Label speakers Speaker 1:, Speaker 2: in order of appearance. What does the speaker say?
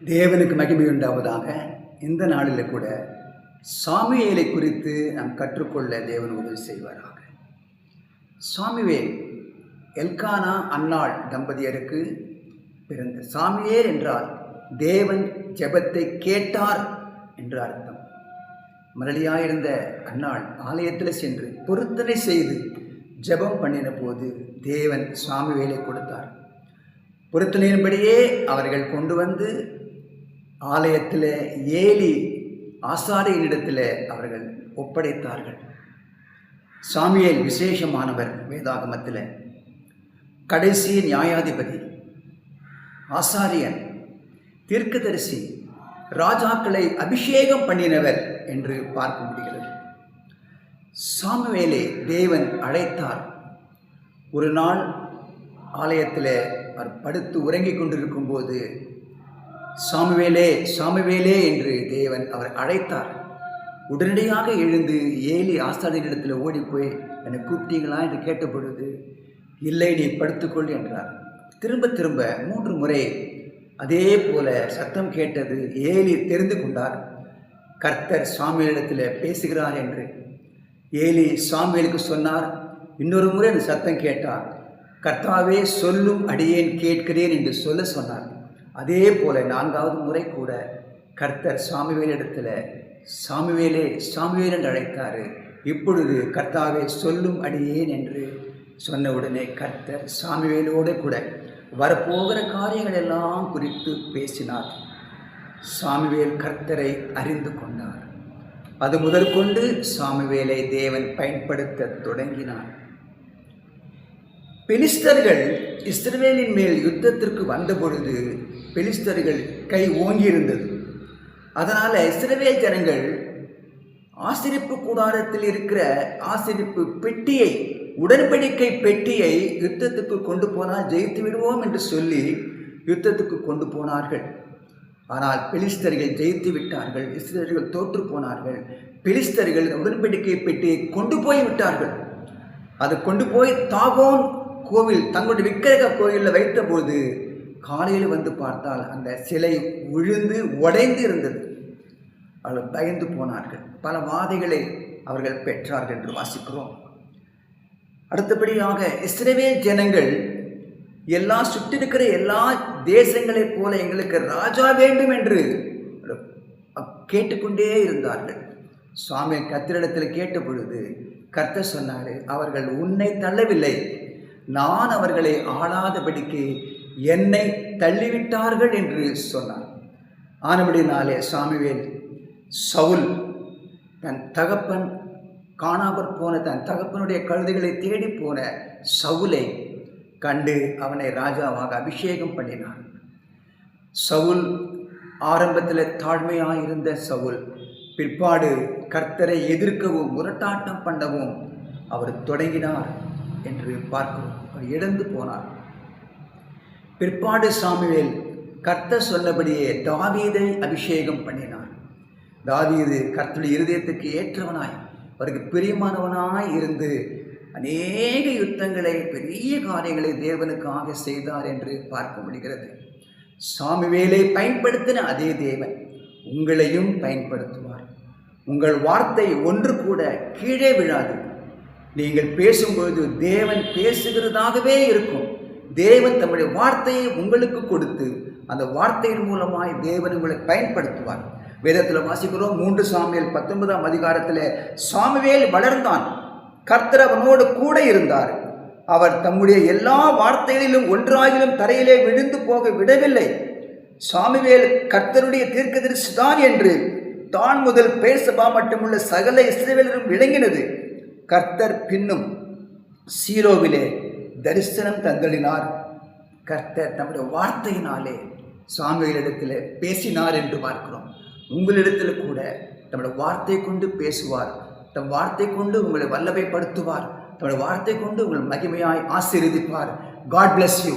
Speaker 1: தேவனுக்கு மகிமை உண்டாவதாக. இந்த நாளில் கூட சாமுவேலை குறித்து நாம் கற்றுக்கொள்ள தேவன் உதவி செய்வாராக. சாமுவேல் எல்கானா அன்னாள் தம்பதியருக்கு பிறந்த. சாமுவேல் என்றால் தேவன் ஜெபத்தை கேட்டார் என்று அர்த்தம். மரளியாயிருந்த அன்னாள் ஆலயத்தில் சென்று பொருத்தனை செய்து ஜெபம் பண்ணின போது தேவன் சாமுவேலை கொடுத்தார். பொருத்தனையின்படியே அவர்கள் கொண்டு வந்து ஆலயத்தில் ஏலி ஆசாரியனிடத்தில் அவர்கள் ஒப்படைத்தார்கள். சாமுவேல் விசேஷமானவர். வேதாகமத்தில் கடைசி நியாயாதிபதி, ஆசாரியன், தீர்க்கதரிசி, ராஜாக்களை அபிஷேகம் பண்ணினவர் என்று பார்க்க முடிகிறது. சாமுவேலை தேவன் அழைத்தார். ஒரு நாள் ஆலயத்தில் அவர் படுத்து உறங்கிக் கொண்டிருக்கும் போது சாமுவேலே சாமுவேலே என்று தேவன் அவர் அழைத்தார். உடனடியாக எழுந்து ஏலி ஆசாரியனிடத்தில் ஓடிப்போய் என்னை கூப்பிட்டீங்களா என்று கேட்ட பொழுது இல்லை, நீ படுத்துக்கொள் என்றார். திரும்ப திரும்ப 3 முறை அதே போல சத்தம் கேட்டது. ஏலி தெரிந்து கொண்டார் கர்த்தர் சாமுவேலிடத்தில் பேசுகிறார் என்று. ஏலி சாமுவேலுக்கு சொன்னார், இன்னொரு முறை அந்த சத்தம் கேட்டார். கர்த்தாவே சொல்லும், அடியேன் கேட்கிறேன் என்று சொல்ல சொன்னார். அதே போல 4வது முறை கூட கர்த்தர் சாமுவேலிடத்தில் சாமுவேலே சாமுவேல் என்று அழைத்தார். இப்பொழுது கர்த்தாவே சொல்லும், அடியேன் என்று சொன்ன உடனே கர்த்தர் சாமுவேலோடு கூட வரப்போகிற காரியங்கள் எல்லாம் குறித்து பேசினார். சாமுவேல் கர்த்தரை அறிந்து கொண்டார். அது முதற்கொண்டு சாமுவேலை தேவன் பயன்படுத்த தொடங்கினார். பெலிஸ்தர்கள் இஸ்ரவேலின் மேல் யுத்தத்திற்கு வந்த பொழுது பெலிஸ்தர்கள் கை ஓங்கியிருந்தது. அதனால் இஸ்ரவேல் ஜனங்கள் ஆசரிப்பு கூடாரத்தில் இருக்கிற ஆசரிப்பு பெட்டியை, உடன்படிக்கை பெட்டியை யுத்தத்துக்கு கொண்டு போனால் ஜெயித்து விடுவோம் என்று சொல்லி யுத்தத்துக்கு கொண்டு போனார்கள். ஆனால் பெலிஸ்தர்கள் ஜெயித்து விட்டார்கள். இஸ்ரவேலர்கள் தோற்று போனார்கள். பெலிஸ்தர்கள் உடன்படிக்கை பெட்டியை கொண்டு போய் விட்டார்கள். அது கொண்டு போய் தாகோன் கோவில், தங்களுடைய விக்கிரக கோவிலில் வைத்தபோது காலையில் வந்து பார்த்தால் அந்த சிலை விழுந்து உடைந்து இருந்தது. அவர்கள் பயந்து போனார்கள். பல வாதைகளை அவர்கள் பெற்றார்கள் என்று வாசிக்கிறோம். அடுத்தபடியாக இஸ்ரவேல் ஜனங்கள் சுற்றிருக்கிற எல்லா தேசங்களைப் போல எங்களுக்கு ராஜா வேண்டும் என்று கேட்டுக்கொண்டே இருந்தார்கள். சுவாமி கர்த்தரிடத்தில் கேட்ட பொழுது கர்த்தர் சொன்னார், அவர்கள் உன்னை தள்ளவில்லை, நான் அவர்களை ஆளாதபடிக்கு என்னை தள்ளிவிட்டார்கள் என்று சொன்னார். ஆனபடினாலே சாமுவேல் சவுல் தன் தகப்பன் காணாமற் போன தன் தகப்பனுடைய கழுதைகளை தேடி போன சவுலை கண்டு அவனை ராஜாவாக அபிஷேகம் பண்ணினான். சவுல் ஆரம்பத்தில் தாழ்மையாக இருந்த சவுல் பிற்பாடு கர்த்தரை எதிர்க்கவும் முரட்டாட்டம் பண்ணவும் அவர் தொடங்கினார் என்று பார்க்கிறோம். அவர் இழந்து போனார். பிற்பாடு சாமுவேல் கர்த்தர் சொன்னபடியே தாவீதை அபிஷேகம் பண்ணினார். தாவீது கர்த்தருடைய இருதயத்துக்கு ஏற்றவனாய், அவருக்கு பிரியமானவனாய் இருந்து அநேக யுத்தங்களை, பெரிய காரியங்களை தேவனுக்காக செய்தார் என்று பார்க்க முடிகிறது. சாமுவேலை பயன்படுத்தின அதே தேவன் உங்களையும் பயன்படுத்துவார். உங்கள் வார்த்தை ஒன்று கூட கீழே விழாது. நீங்கள் பேசும்பொழுது தேவன் பேசுகிறதாகவே இருக்கும். தேவன் தம்முடைய வார்த்தையை உங்களுக்கு கொடுத்து அந்த வார்த்தையின் மூலமாய் தேவன் உங்களை பயன்படுத்துவார். வேதத்தில் வாசிக்கிறோம், 3 சாமுவேல் 19ஆம் அதிகாரத்தில் சாமுவேல் வளர்ந்தான், கர்த்தர் அவனோடு கூட இருந்தார். அவர் தம்முடைய எல்லா வார்த்தைகளிலும் ஒன்றாகிலும் தரையிலே விழுந்து போக விடவில்லை. சாமுவேல் கர்த்தருடைய தீர்க்கதரிசிதான் என்று தான் முதல் பெயர்சபா மட்டுமுள்ள சகல இஸ்ரவேலரும் விளங்கினது. கர்த்தர் பின்னும் சீலோவிலே தரிசனம் தந்தளினார். கர்த்தர் தம்முடைய வார்த்தையினாலே சாமுவேலிடத்தில் பேசினார் என்று பார்க்கிறோம். உங்களிடத்தில் கூட தம்முடைய வார்த்தை கொண்டு பேசுவார். தம் வார்த்தை கொண்டு உங்களை வல்லமைப்படுத்துவார். தம்முடைய வார்த்தை கொண்டு உங்கள் மகிமையாய் ஆசீர்வதிப்பார். God bless you.